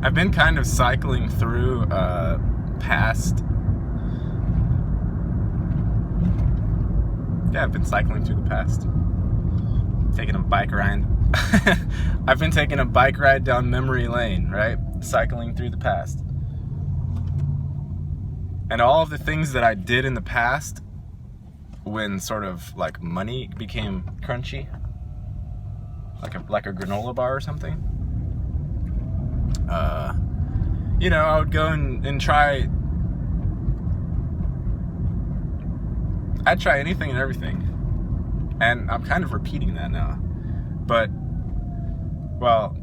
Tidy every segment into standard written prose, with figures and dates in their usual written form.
I've been kind of cycling through past. Yeah, I've been cycling through the past. Taking a bike ride. I've been taking a bike ride down memory lane, right? Cycling through the past. And all of the things that I did in the past, when sort of like money became crunchy, like a granola bar or something. I would go and try. I'd try anything and everything. And I'm kind of repeating that now. But, well,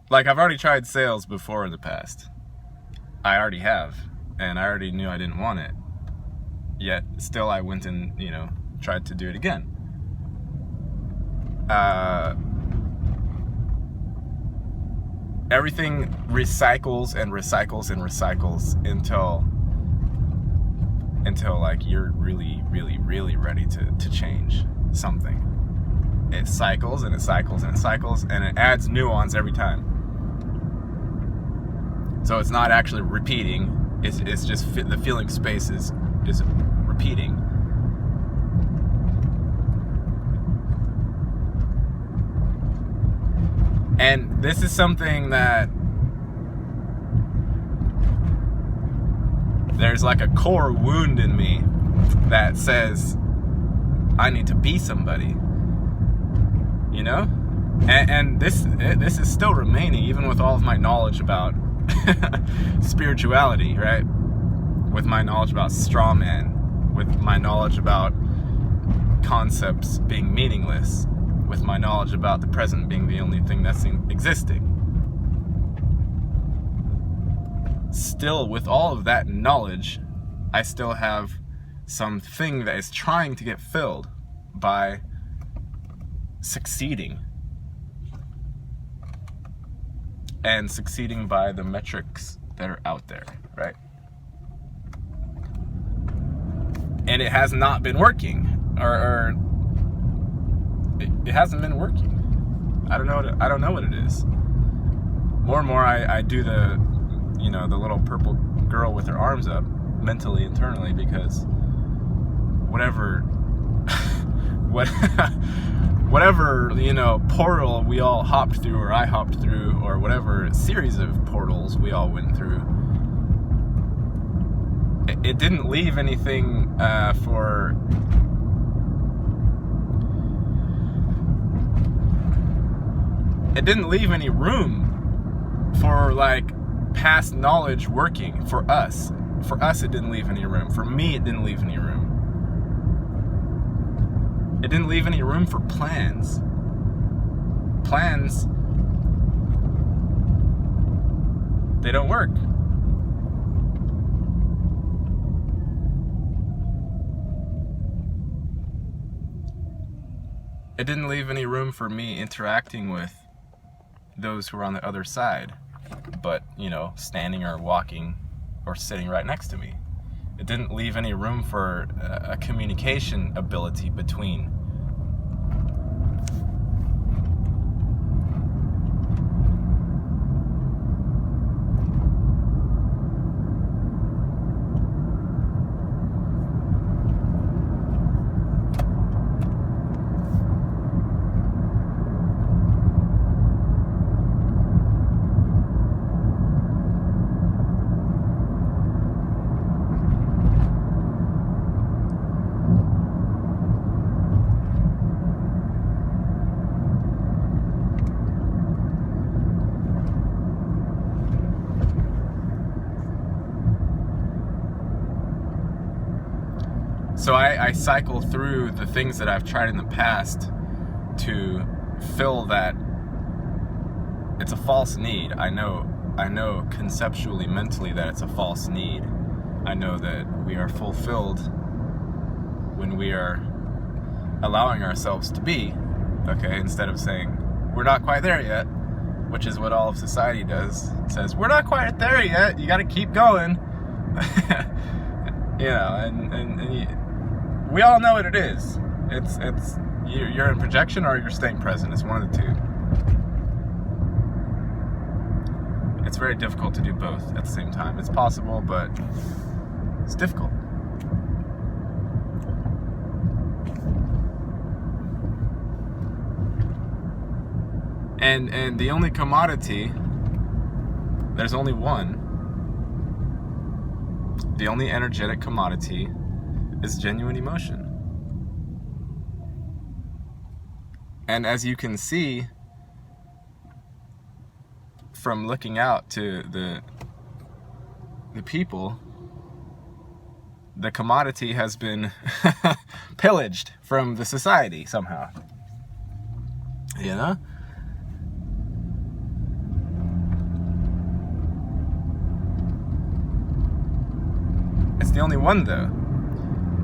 like I've already tried sales before in the past. I already have. And I already knew I didn't want it. Yet, still I went and, tried to do it again. Everything recycles and recycles and recycles until like you're really, really, really ready to change something. It cycles and it cycles and it cycles and it adds nuance every time. So it's not actually repeating. It's just the feeling space is repeating. And this is something that there's like a core wound in me that says I need to be somebody, and this is still remaining even with all of my knowledge about spirituality, right? With my knowledge about straw man, with my knowledge about concepts being meaningless, with my knowledge about the present being the only thing that's existing. Still, with all of that knowledge, I still have something that is trying to get filled by succeeding. And succeeding by the metrics that are out there, right? And it has not been working, or it hasn't been working. I don't know what it is. More and more, I do the little purple girl with her arms up, mentally, internally, because whatever portal we all hopped through, or I hopped through, or whatever series of portals we all went through, it didn't leave anything it didn't leave any room for like past knowledge working for us. For us, it didn't leave any room. For me, it didn't leave any room. It didn't leave any room for plans. Plans, they don't work. It didn't leave any room for me interacting with those who are on the other side, but, standing or walking or sitting right next to me. It didn't leave any room for a communication ability between. So I cycle through the things that I've tried in the past to fill that. It's a false need. I know conceptually, mentally that it's a false need. I know that we are fulfilled when we are allowing ourselves to be, okay, instead of saying, we're not quite there yet, which is what all of society does. It says, we're not quite there yet, you gotta keep going. we all know what it is. It's you're in projection or you're staying present. It's one of the two. It's very difficult to do both at the same time. It's possible, but it's difficult. And the only commodity, there's only one. The only energetic commodity is genuine emotion. And as you can see from looking out to the people, the commodity has been pillaged from the society somehow. You know? It's the only one, though.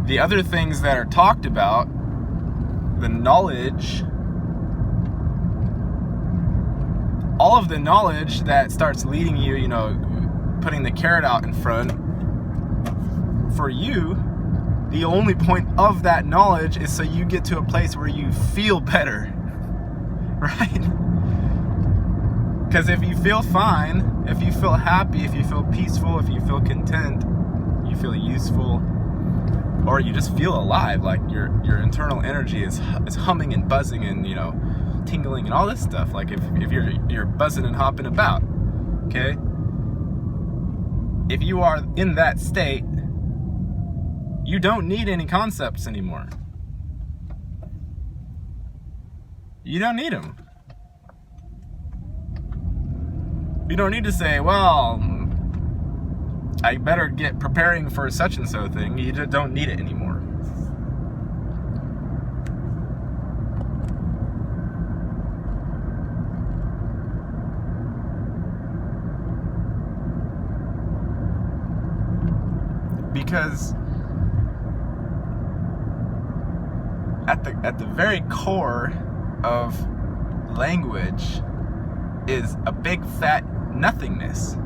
The other things that are talked about, the knowledge, all of the knowledge that starts leading you, you know, putting the carrot out in front, for you, the only point of that knowledge is so you get to a place where you feel better, right? Because if you feel fine, if you feel happy, if you feel peaceful, if you feel content, you feel useful, or you just feel alive, like your internal energy is humming and buzzing and, you know, tingling and all this stuff. Like if you're buzzing and hopping about, okay? If you are in that state, you don't need any concepts anymore. You don't need them. You don't need to say, well, I better get preparing for such and so thing. You just don't need it anymore. Because at the very core of language is a big fat nothingness.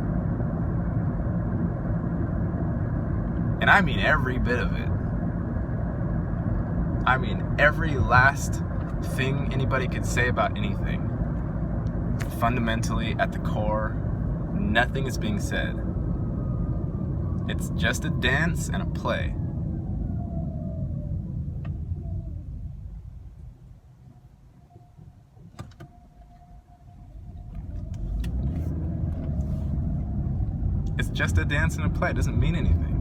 And I mean every bit of it. I mean every last thing anybody could say about anything. Fundamentally, at the core, nothing is being said. It's just a dance and a play. It's just a dance and a play. It doesn't mean anything.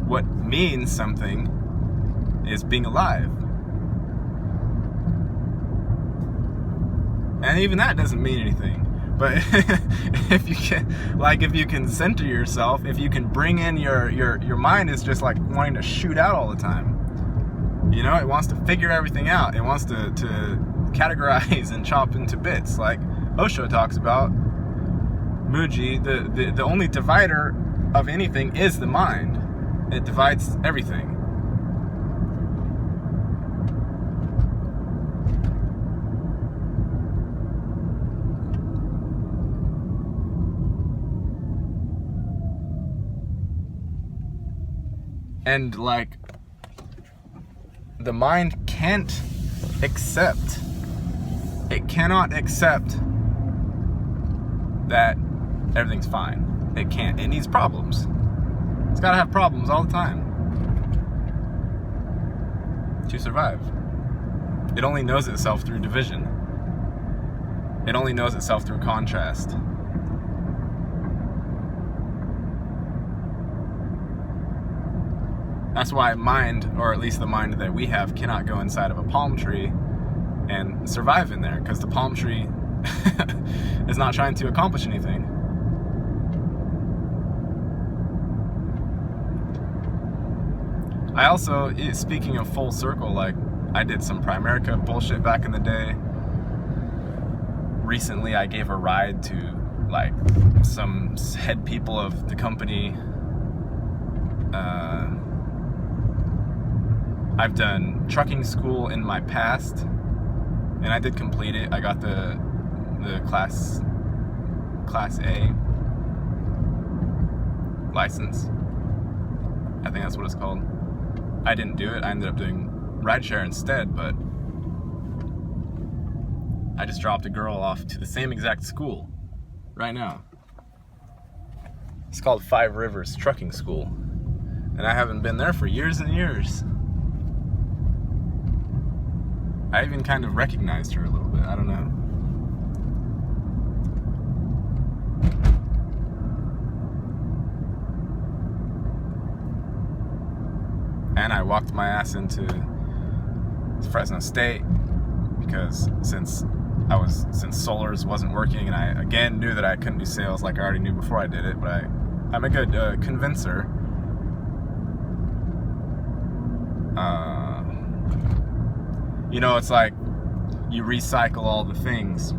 What means something is being alive. And even that doesn't mean anything. But if you can center yourself, if you can bring in your mind is just like wanting to shoot out all the time. You know, it wants to figure everything out. It wants to categorize and chop into bits. Like Osho talks about, Muji, the only divider of anything is the mind. It divides everything. And like, the mind can't accept, it cannot accept that everything's fine. It can't. It needs problems. It's gotta have problems all the time to survive. It only knows itself through division. It only knows itself through contrast. That's why mind, or at least the mind that we have, cannot go inside of a palm tree and survive in there, because the palm tree is not trying to accomplish anything. I also, speaking of full circle, like, I did some Primerica bullshit back in the day. Recently, I gave a ride to, like, some head people of the company. I've done trucking school in my past, and I did complete it. I got the class Class A license. I think that's what it's called. I didn't do it. I ended up doing rideshare instead, but I just dropped a girl off to the same exact school right now. It's called Five Rivers Trucking School, and I haven't been there for years and years. I even kind of recognized her a little bit. I don't know. And I walked my ass into Fresno State because since Solars wasn't working, and I again knew that I couldn't do sales like I already knew before I did it, but I'm a good convincer. You know, it's like you recycle all the things,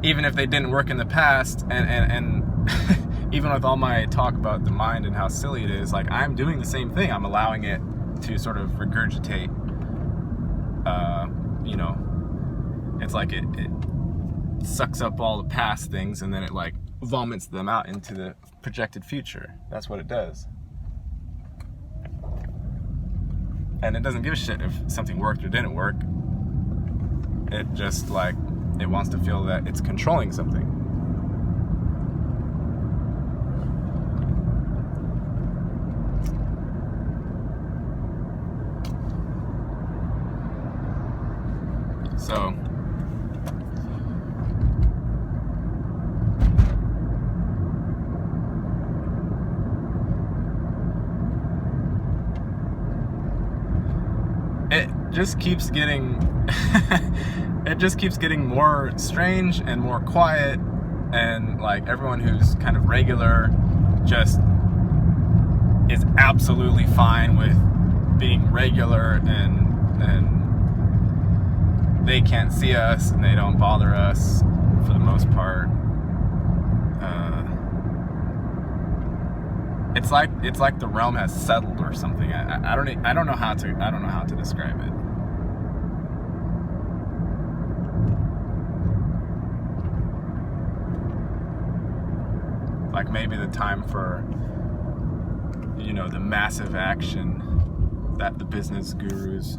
even if they didn't work in the past, and even with all my talk about the mind and how silly it is, like, I'm doing the same thing. I'm allowing it to sort of regurgitate. You know, it's like it sucks up all the past things and then it like vomits them out into the projected future. That's what it does. And it doesn't give a shit if something worked or didn't work. It just, like, it wants to feel that it's controlling something. So, it just keeps getting more strange and more quiet, and like everyone who's kind of regular just is absolutely fine with being regular, and they can't see us and they don't bother us for the most part. It's like the realm has settled or something. I don't know how to describe it. Like maybe the time for, you know, the massive action that the business gurus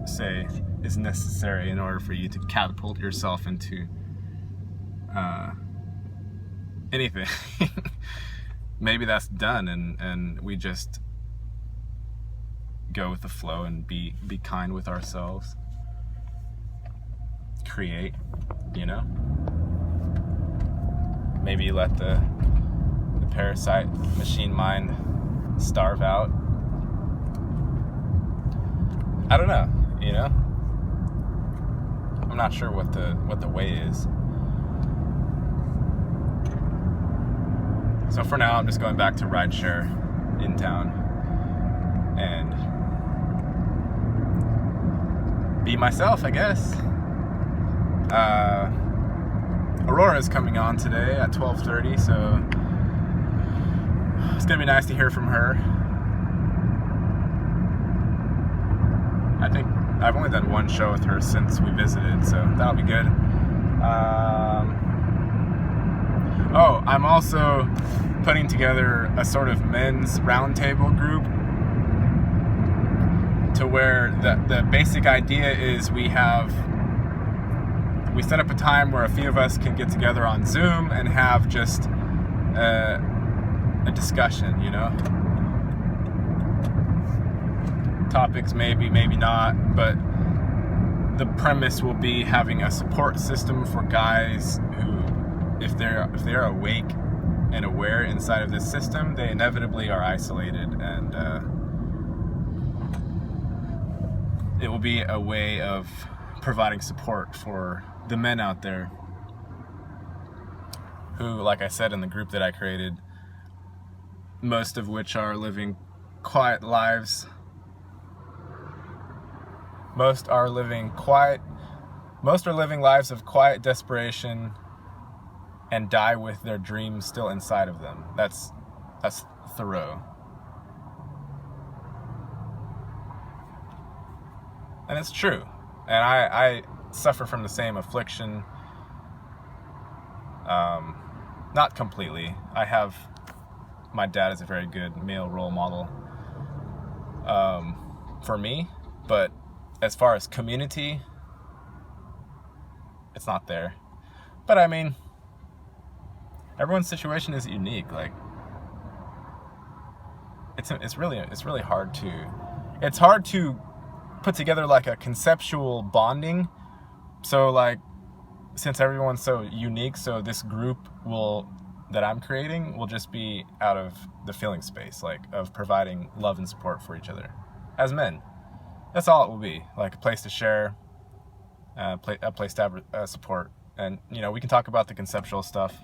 say is necessary in order for you to catapult yourself into anything. Maybe that's done, and we just go with the flow and be kind with ourselves. Create, you know? Maybe let the Parasite Machine mind starve out. I don't know, you know? I'm not sure what the way is. So for now, I'm just going back to rideshare in town and be myself, I guess. Aurora is coming on today at 12:30, so it's gonna be nice to hear from her. I think I've only done one show with her since we visited, so that'll be good. I'm also putting together a sort of men's roundtable group, to where the basic idea is we set up a time where a few of us can get together on Zoom and have just a discussion, you know? Topics maybe not, but the premise will be having a support system for guys who, if they're awake and aware inside of this system, they inevitably are isolated, and it will be a way of providing support for the men out there who, like I said in the group that I created, most of which are living quiet lives. Most are living lives of quiet desperation and die with their dreams still inside of them. That's Thoreau. And it's true. And I suffer from the same affliction. Not completely. My dad is a very good male role model for me, but as far as community, it's not there. But I mean, everyone's situation is unique. Like, it's really hard to put together like a conceptual bonding. So like, since everyone's so unique, so this group that I'm creating will just be out of the feeling space, like of providing love and support for each other as men. That's all it will be, like a place to share, a place to have support. And, we can talk about the conceptual stuff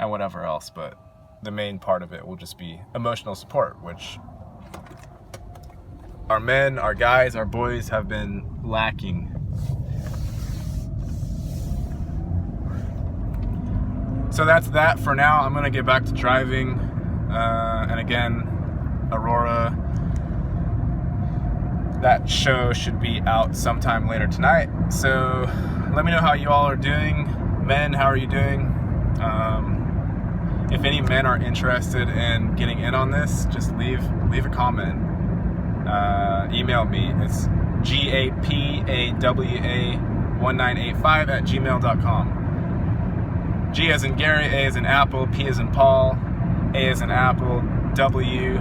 and whatever else, but the main part of it will just be emotional support, which our men, our guys, our boys have been lacking. So that's that for now. I'm gonna get back to driving, and again, Aurora, that show should be out sometime later tonight. So let me know how you all are doing. Men, how are you doing? If any men are interested in getting in on this, just leave a comment. Email me. It's gapawa1985@gmail.com. G as in Gary, A as in Apple, P as in Paul, A as in Apple, W,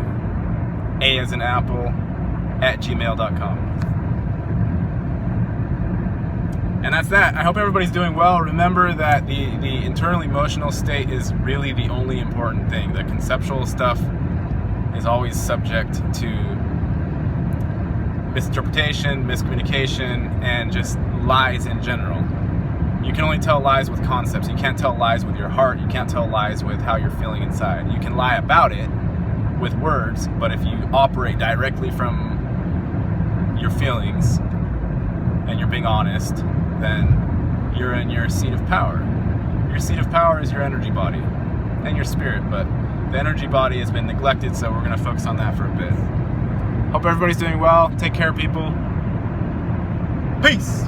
A as in Apple, @gmail.com. And that's that. I hope everybody's doing well. Remember that the internal emotional state is really the only important thing. The conceptual stuff is always subject to misinterpretation, miscommunication, and just lies in general. You can only tell lies with concepts. You can't tell lies with your heart. You can't tell lies with how you're feeling inside. You can lie about it with words, but if you operate directly from your feelings and you're being honest, then you're in your seat of power. Your seat of power is your energy body and your spirit, but the energy body has been neglected, so we're going to focus on that for a bit. Hope everybody's doing well. Take care, people. Peace!